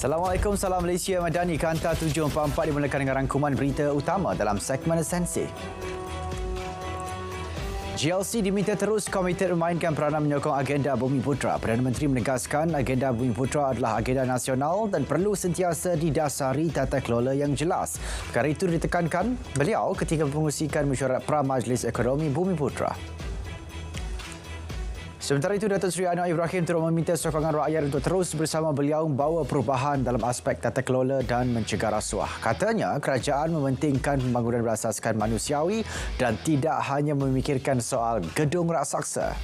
Assalamualaikum, salam Malaysia Madani. Kanta 744 dimulakan dengan rangkuman berita utama dalam segmen Esensi. GLC diminta terus komited memainkan peranan menyokong agenda Bumiputera. Perdana Menteri menegaskan agenda Bumiputera adalah agenda nasional dan perlu sentiasa didasari tata kelola yang jelas. Perkara itu ditekankan beliau ketika mempromosikan mesyuarat Pra-Majlis Ekonomi Bumiputera. Sementara itu, Datuk Seri Anwar Ibrahim turut meminta sokongan rakyat untuk terus bersama beliau membawa perubahan dalam aspek tata kelola dan mencegah rasuah. Katanya, kerajaan mementingkan pembangunan berasaskan manusiawi dan tidak hanya memikirkan soal gedung raksasa.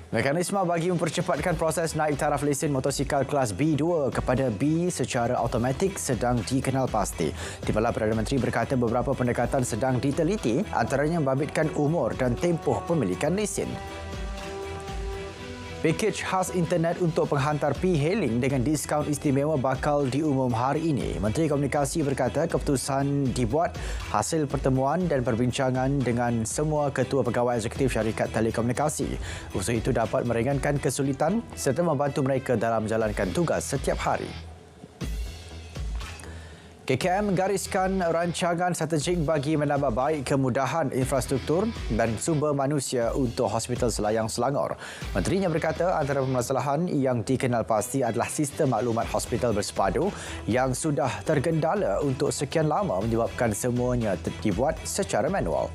Mekanisme bagi mempercepatkan proses naik taraf lesen motosikal kelas B2 kepada B secara automatik sedang dikenal pasti. Di mana Perdana Menteri berkata beberapa pendekatan sedang diteliti, antaranya membabitkan umur dan tempoh pemilikan lesen. Pakej khas internet untuk penghantar P-hailing dengan diskaun istimewa bakal diumum hari ini. Menteri Komunikasi berkata keputusan dibuat hasil pertemuan dan perbincangan dengan semua ketua pegawai eksekutif syarikat telekomunikasi. Usaha itu dapat meringankan kesulitan serta membantu mereka dalam menjalankan tugas setiap hari. KKM menggariskan rancangan strategik bagi menambah baik kemudahan infrastruktur dan sumber manusia untuk Hospital Selayang Selangor. Menterinya berkata antara permasalahan yang dikenal pasti adalah sistem maklumat hospital bersepadu yang sudah tergendala untuk sekian lama menyebabkan semuanya dibuat secara manual.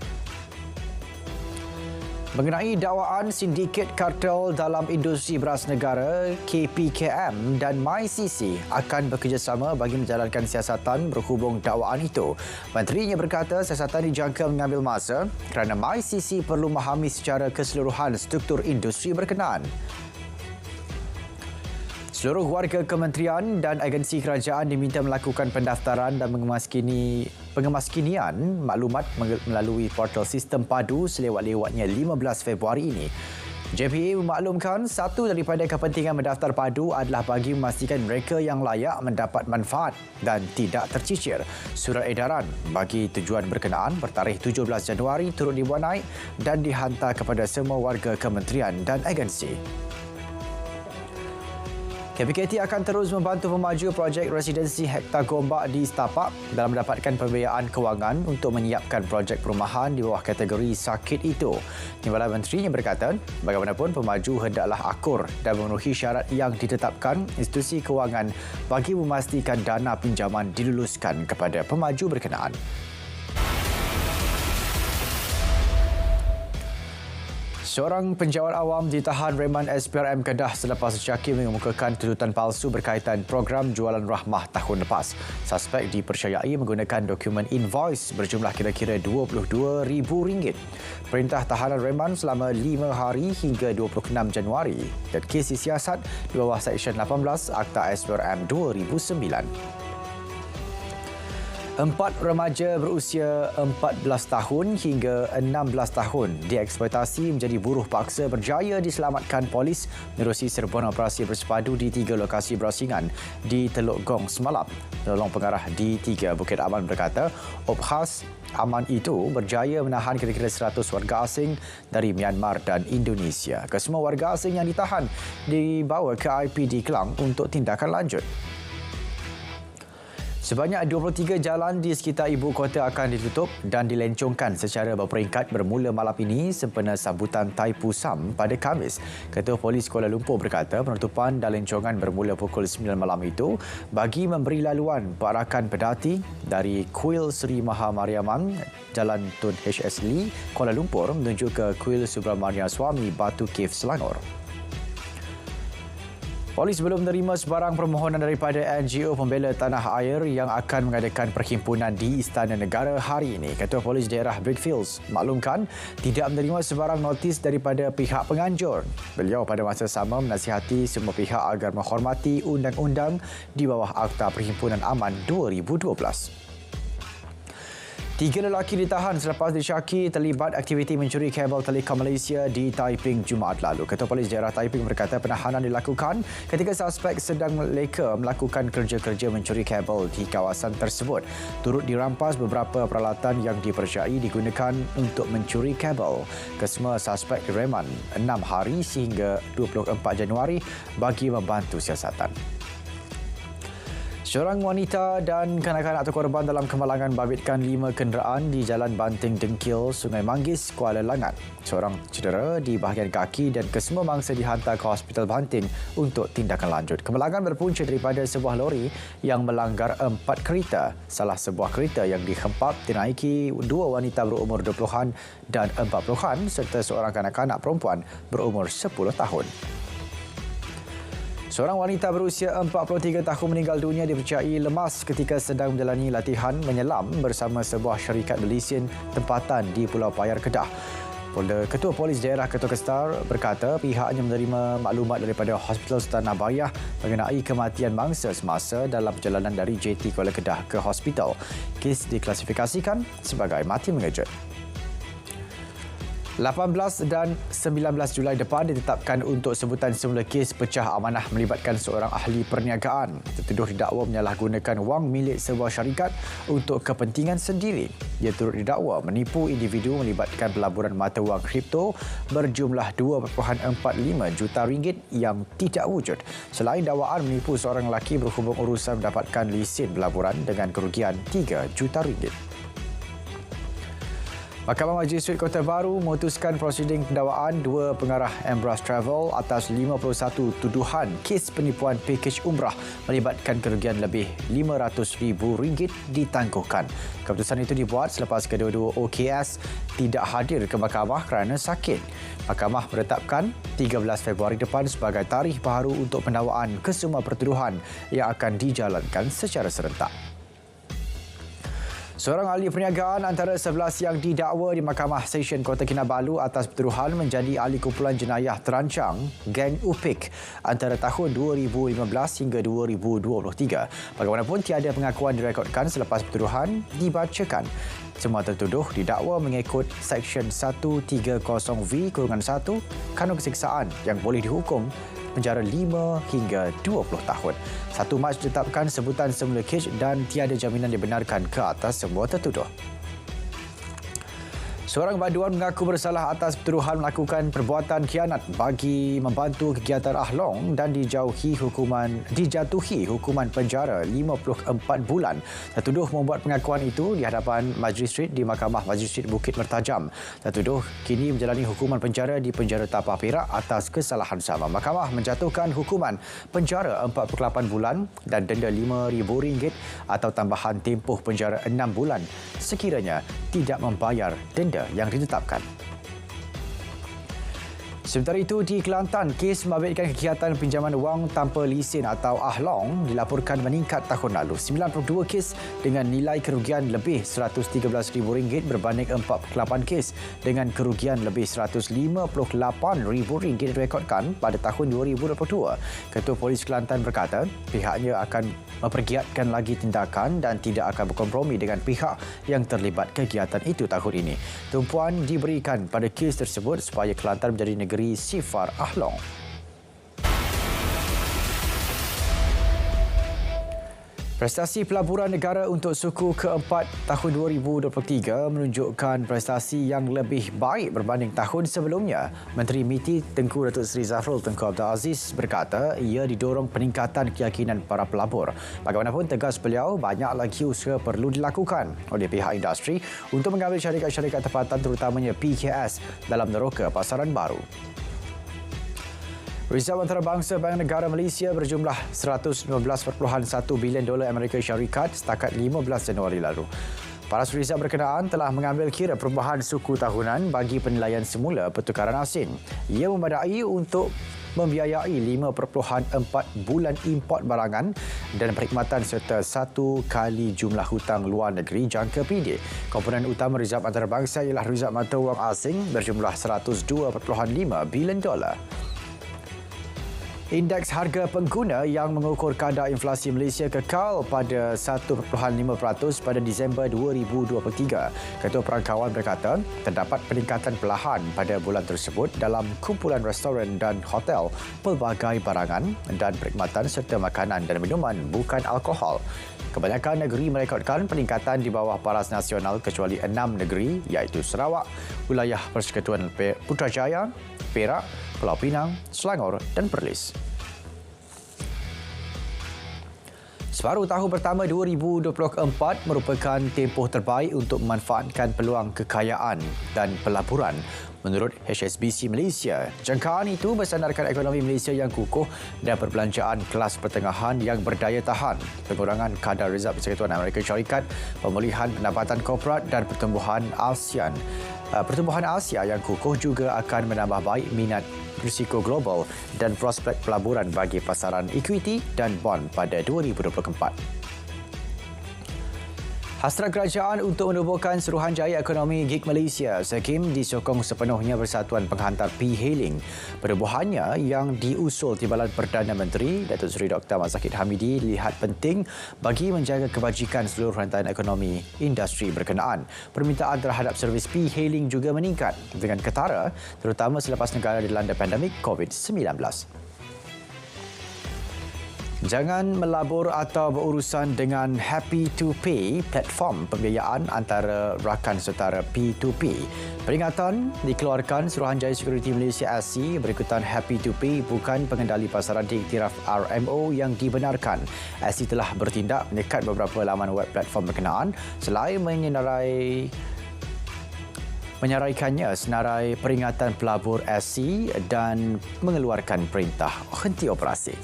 Mengenai dakwaan sindiket kartel dalam industri beras negara, KPKM dan MyCC akan bekerjasama bagi menjalankan siasatan berhubung dakwaan itu. Menterinya berkata siasatan dijangka mengambil masa kerana MyCC perlu memahami secara keseluruhan struktur industri berkenaan. Seluruh warga kementerian dan agensi kerajaan diminta melakukan pendaftaran dan pengemaskinian maklumat melalui portal sistem padu selewat-lewatnya 15 Februari ini. JPA memaklumkan satu daripada kepentingan mendaftar padu adalah bagi memastikan mereka yang layak mendapat manfaat dan tidak tercicir. Surat edaran bagi tujuan berkenaan bertarikh 17 Januari turut dibuat naik dan dihantar kepada semua warga kementerian dan agensi. KPKT akan terus membantu pemaju projek residensi hektar gombak di Setapak dalam mendapatkan pembiayaan kewangan untuk menyiapkan projek perumahan di bawah kategori sakit itu. Timbalan Menterinya berkata, bagaimanapun pemaju hendaklah akur dan memenuhi syarat yang ditetapkan institusi kewangan bagi memastikan dana pinjaman diluluskan kepada pemaju berkenaan. Seorang penjawat awam ditahan reman SPRM Kedah selepas syaki mengemukakan tuntutan palsu berkaitan program jualan rahmah tahun lepas. Suspek dipercayai menggunakan dokumen invoice berjumlah kira-kira RM22,000. Perintah tahanan reman selama 5 hari hingga 26 Januari dan kes disiasat di bawah Seksyen 18 Akta SPRM 2009. 4 remaja berusia 14 tahun hingga 16 tahun dieksploitasi menjadi buruh paksa berjaya diselamatkan polis menerusi serbuan operasi bersepadu di 3 lokasi berasingan di Teluk Gong semalam. Penolong pengarah di 3 Bukit Aman berkata, Opkhas Aman itu berjaya menahan kira-kira 100 warga asing dari Myanmar dan Indonesia. Kesemua warga asing yang ditahan dibawa ke IPD Kelang untuk tindakan lanjut. Sebanyak 23 jalan di sekitar ibu kota akan ditutup dan dilencongkan secara berperingkat bermula malam ini sempena sambutan Tai Pusam pada Khamis. Ketua Polis Kuala Lumpur berkata penutupan dan lencongan bermula pukul 9 malam itu bagi memberi laluan perarakan pedati dari Kuil Seri Maha Mariamman Jalan Tun HS Lee, Kuala Lumpur menuju ke Kuil Subramania Swami Batu Cave Selangor. Polis belum menerima sebarang permohonan daripada NGO Pembela Tanah Air yang akan mengadakan perhimpunan di Istana Negara hari ini. Ketua Polis Daerah Brickfields maklumkan tidak menerima sebarang notis daripada pihak penganjur. Beliau pada masa sama menasihati semua pihak agar menghormati undang-undang di bawah Akta Perhimpunan Aman 2012. Tiga lelaki ditahan selepas disyaki terlibat aktiviti mencuri kabel Telekom Malaysia di Taiping Jumaat lalu. Ketua Polis Daerah Taiping berkata penahanan dilakukan ketika suspek sedang leka melakukan kerja-kerja mencuri kabel di kawasan tersebut. Turut dirampas beberapa peralatan yang dipercayai digunakan untuk mencuri kabel. Kesemua suspek direman 6 hari sehingga 24 Januari bagi membantu siasatan. Seorang wanita dan kanak-kanak atau korban dalam kemalangan babitkan 5 kenderaan di Jalan Banting Dengkil, Sungai Manggis, Kuala Langat. Seorang cedera di bahagian kaki dan kesemua mangsa dihantar ke Hospital Banting untuk tindakan lanjut. Kemalangan berpunca daripada sebuah lori yang melanggar 4 kereta. Salah sebuah kereta yang dihempap dinaiki 2 wanita berumur 20-an dan 40-an serta seorang kanak-kanak perempuan berumur 10 tahun. Seorang wanita berusia 43 tahun meninggal dunia dipercayai lemas ketika sedang menjalani latihan menyelam bersama sebuah syarikat berlesen tempatan di Pulau Payar, Kedah. Ketua Polis Daerah Ketua Kestar berkata pihaknya menerima maklumat daripada Hospital Sultan Abayah mengenai kematian mangsa semasa dalam perjalanan dari JT Kuala Kedah ke hospital. Kes diklasifikasikan sebagai mati mengejut. 18 dan 19 Julai depan ditetapkan untuk sebutan semula kes pecah amanah melibatkan seorang ahli perniagaan. Tertuduh didakwa menyalahgunakan wang milik sebuah syarikat untuk kepentingan sendiri. Ia turut didakwa menipu individu melibatkan pelaburan mata wang kripto berjumlah 2.45 juta ringgit yang tidak wujud. Selain dakwaan menipu seorang lelaki berhubung urusan mendapatkan lesen pelaburan dengan kerugian 3 juta ringgit. Mahkamah Majistret Kota Baru memutuskan prosiding pendakwaan 2 pengarah Embras Travel atas 51 tuduhan kes penipuan pakej umrah melibatkan kerugian lebih RM500,000 ditangguhkan. Keputusan itu dibuat selepas kedua-dua OKS tidak hadir ke mahkamah kerana sakit. Mahkamah menetapkan 13 Februari depan sebagai tarikh baru untuk pendakwaan kesemua pertuduhan yang akan dijalankan secara serentak. Seorang ahli perniagaan antara 11 yang didakwa di Mahkamah Session Kota Kinabalu atas pertuduhan menjadi ahli kumpulan jenayah terancang geng Upik antara tahun 2015 hingga 2023. Bagaimanapun tiada pengakuan direkodkan selepas pertuduhan dibacakan. Semua tertuduh didakwa mengikut Seksyen 130V-1 Kanun Keseksaan yang boleh dihukum penjara 5 hingga 20 tahun. 1 Mac ditetapkan sebutan semula kes dan tiada jaminan dibenarkan ke atas semua tertuduh. Seorang baduan mengaku bersalah atas tuduhan melakukan perbuatan khianat bagi membantu kegiatan Ahlong dan dijatuhi hukuman penjara 54 bulan. Tertuduh membuat pengakuan itu di hadapan Majistret di Mahkamah Majistret Bukit Mertajam. Tertuduh kini menjalani hukuman penjara di penjara Tapah Perak atas kesalahan sama. Mahkamah menjatuhkan hukuman penjara 48 bulan dan denda RM5,000 atau tambahan tempoh penjara 6 bulan sekiranya tidak membayar denda yang ditetapkan. Sementara itu, di Kelantan, kes membabitkan kegiatan pinjaman wang tanpa lesen atau Ahlong dilaporkan meningkat tahun lalu. 92 kes dengan nilai kerugian lebih RM113,000 berbanding 48 kes dengan kerugian lebih RM158,000 direkodkan pada tahun 2022. Ketua Polis Kelantan berkata, pihaknya akan mempergiatkan lagi tindakan dan tidak akan berkompromi dengan pihak yang terlibat kegiatan itu tahun ini. Tumpuan diberikan pada kes tersebut supaya Kelantan menjadi negeri sifar Ahlong. Prestasi pelaburan negara untuk suku keempat tahun 2023 menunjukkan prestasi yang lebih baik berbanding tahun sebelumnya. Menteri MITI Tengku Datuk Seri Zafrul Tengku Abdul Aziz berkata ia didorong peningkatan keyakinan para pelabur. Bagaimanapun tegas beliau, banyak lagi usaha perlu dilakukan oleh pihak industri untuk mengambil syarikat-syarikat tempatan terutamanya PKS dalam neroka pasaran baru. Reserve antarabangsa Bank Negara Malaysia berjumlah $115.1 bilion Amerika Syarikat setakat 15 Januari lalu. Paras Reserve berkenaan telah mengambil kira perubahan suku tahunan bagi penilaian semula pertukaran asing. Ia memadai untuk membiayai 5.4 bulan import barangan dan perkhidmatan serta 1 kali jumlah hutang luar negeri jangka pendek. Komponen utama Reserve antarabangsa ialah Reserve mata wang asing berjumlah $102.5 bilion. Indeks harga pengguna yang mengukur kadar inflasi Malaysia kekal pada 1.5% pada Disember 2023. Ketua Perangkawan berkata, terdapat peningkatan perlahan pada bulan tersebut dalam kumpulan restoran dan hotel, pelbagai barangan dan perkhidmatan serta makanan dan minuman bukan alkohol. Kebanyakan negeri merekodkan peningkatan di bawah paras nasional kecuali 6 negeri iaitu Sarawak, Wilayah Persekutuan Putrajaya, Perak, Pulau Pinang, Selangor dan Perlis. Separuh tahun pertama 2024 merupakan tempoh terbaik untuk memanfaatkan peluang kekayaan dan pelaburan. Menurut HSBC Malaysia, jangkaan itu bersandarkan ekonomi Malaysia yang kukuh dan perbelanjaan kelas pertengahan yang berdaya tahan, pengurangan kadar rezerv Persekutuan Amerika Syarikat, pemulihan pendapatan korporat dan pertumbuhan ASEAN. Pertumbuhan Asia yang kukuh juga akan menambah baik minat risiko global dan prospek pelaburan bagi pasaran ekuiti dan bond pada 2024. Hasrat kerajaan untuk menubuhkan Suruhanjaya Ekonomi Gig Malaysia, SEKIM, disokong sepenuhnya Persatuan Penghantar P-Hailing. Perubahannya yang diusul Timbalan Perdana Menteri, Datuk Seri Dr. Mazahid Hamidi, dilihat penting bagi menjaga kebajikan seluruh rantaian ekonomi industri berkenaan. Permintaan terhadap servis P-Hailing juga meningkat dengan ketara, terutama selepas negara dilanda pandemik COVID-19. Jangan melabur atau berurusan dengan Happy to Pay, platform pembiayaan antara rakan setara P2P. Peringatan dikeluarkan Suruhanjaya Security Malaysia SC berikutan Happy to Pay bukan pengendali pasaran diiktiraf RMO yang dibenarkan. SC telah bertindak menyekat beberapa laman web platform berkenaan selain menyaraikannya senarai peringatan pelabur SC dan mengeluarkan perintah henti operasi.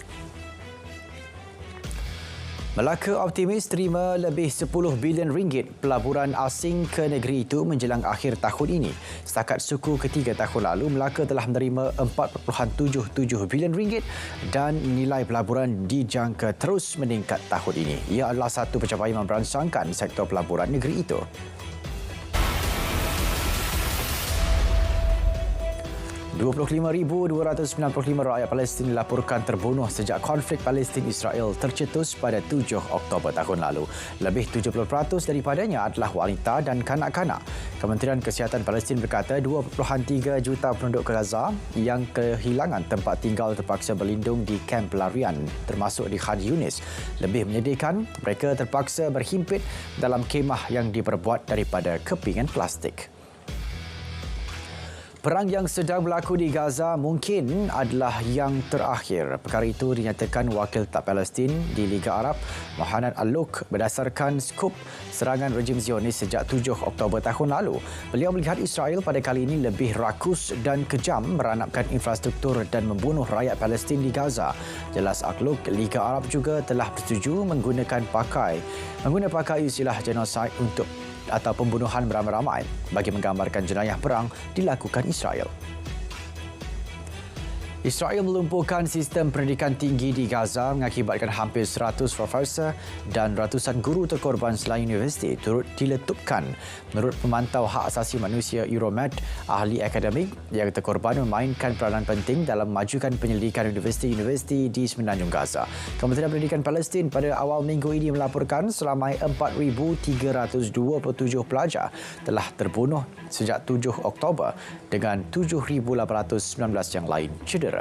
Melaka optimis terima lebih 10 bilion ringgit pelaburan asing ke negeri itu menjelang akhir tahun ini. Setakat suku ketiga tahun lalu, Melaka telah menerima 4.77 bilion ringgit dan nilai pelaburan dijangka terus meningkat tahun ini. Ia adalah satu pencapaian memberangsangkan sektor pelaburan negeri itu. 25,295 rakyat Palestin dilaporkan terbunuh sejak konflik Palestin-Israel tercetus pada 7 Oktober tahun lalu. Lebih 70% daripadanya adalah wanita dan kanak-kanak. Kementerian Kesihatan Palestin berkata 2.3 juta penduduk Gaza yang kehilangan tempat tinggal terpaksa berlindung di kamp pelarian termasuk di Khan Yunis. Lebih menyedihkan, mereka terpaksa berhimpit dalam kemah yang diperbuat daripada kepingan plastik. Perang yang sedang berlaku di Gaza mungkin adalah yang terakhir. Perkara itu dinyatakan Wakil Tetap Palestin di Liga Arab, Mohamed Al-Luk, berdasarkan skop serangan rejim Zionis sejak 7 Oktober tahun lalu. Beliau melihat Israel pada kali ini lebih rakus dan kejam meranapkan infrastruktur dan membunuh rakyat Palestin di Gaza. Jelas Al-Luk, Liga Arab juga telah bersetuju menggunakan pakai istilah genosid atau pembunuhan beramai-ramai bagi menggambarkan jenayah perang dilakukan Israel. Israel melumpuhkan sistem pendidikan tinggi di Gaza mengakibatkan hampir 100 profesor dan ratusan guru terkorban selain universiti turut diletupkan. Menurut pemantau hak asasi manusia Euromed, ahli akademik yang terkorban memainkan peranan penting dalam memajukan penyelidikan universiti-universiti di semenanjung Gaza. Kementerian Pendidikan Palestin pada awal minggu ini melaporkan seramai 4,327 pelajar telah terbunuh sejak 7 Oktober dengan 7,819 yang lain cedera.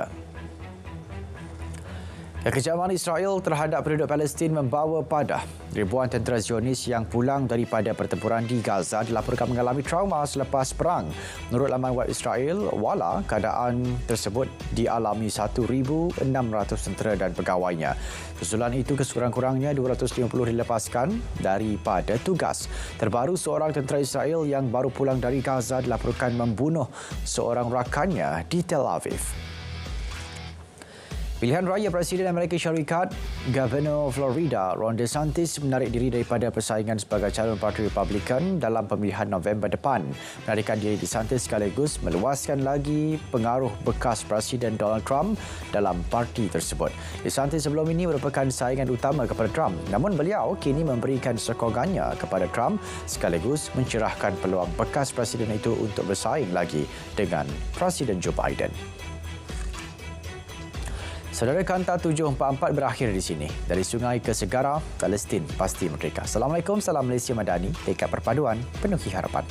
Kekejaman Israel terhadap penduduk Palestin membawa padah. Ribuan tentera Zionis yang pulang daripada pertempuran di Gaza dilaporkan mengalami trauma selepas perang. Menurut laman web Israel, Wala, keadaan tersebut dialami 1,600 tentera dan pegawainya. Susulan itu kesekurang-kurangnya 250 dilepaskan daripada tugas. Terbaru, seorang tentera Israel yang baru pulang dari Gaza dilaporkan membunuh seorang rakannya di Tel Aviv. Pilihan raya Presiden Amerika Syarikat, Governor Florida Ron DeSantis menarik diri daripada persaingan sebagai calon Parti Republikan dalam pemilihan November depan. Penarikan diri DeSantis sekaligus meluaskan lagi pengaruh bekas Presiden Donald Trump dalam parti tersebut. DeSantis sebelum ini merupakan saingan utama kepada Trump, namun beliau kini memberikan sokongannya kepada Trump sekaligus mencerahkan peluang bekas Presiden itu untuk bersaing lagi dengan Presiden Joe Biden. Saudara, Kanta 744 berakhir di sini. Dari sungai ke segara, Palestin pasti merdeka. Assalamualaikum, salam Malaysia Madani. Tekad perpaduan, penuhi harapan.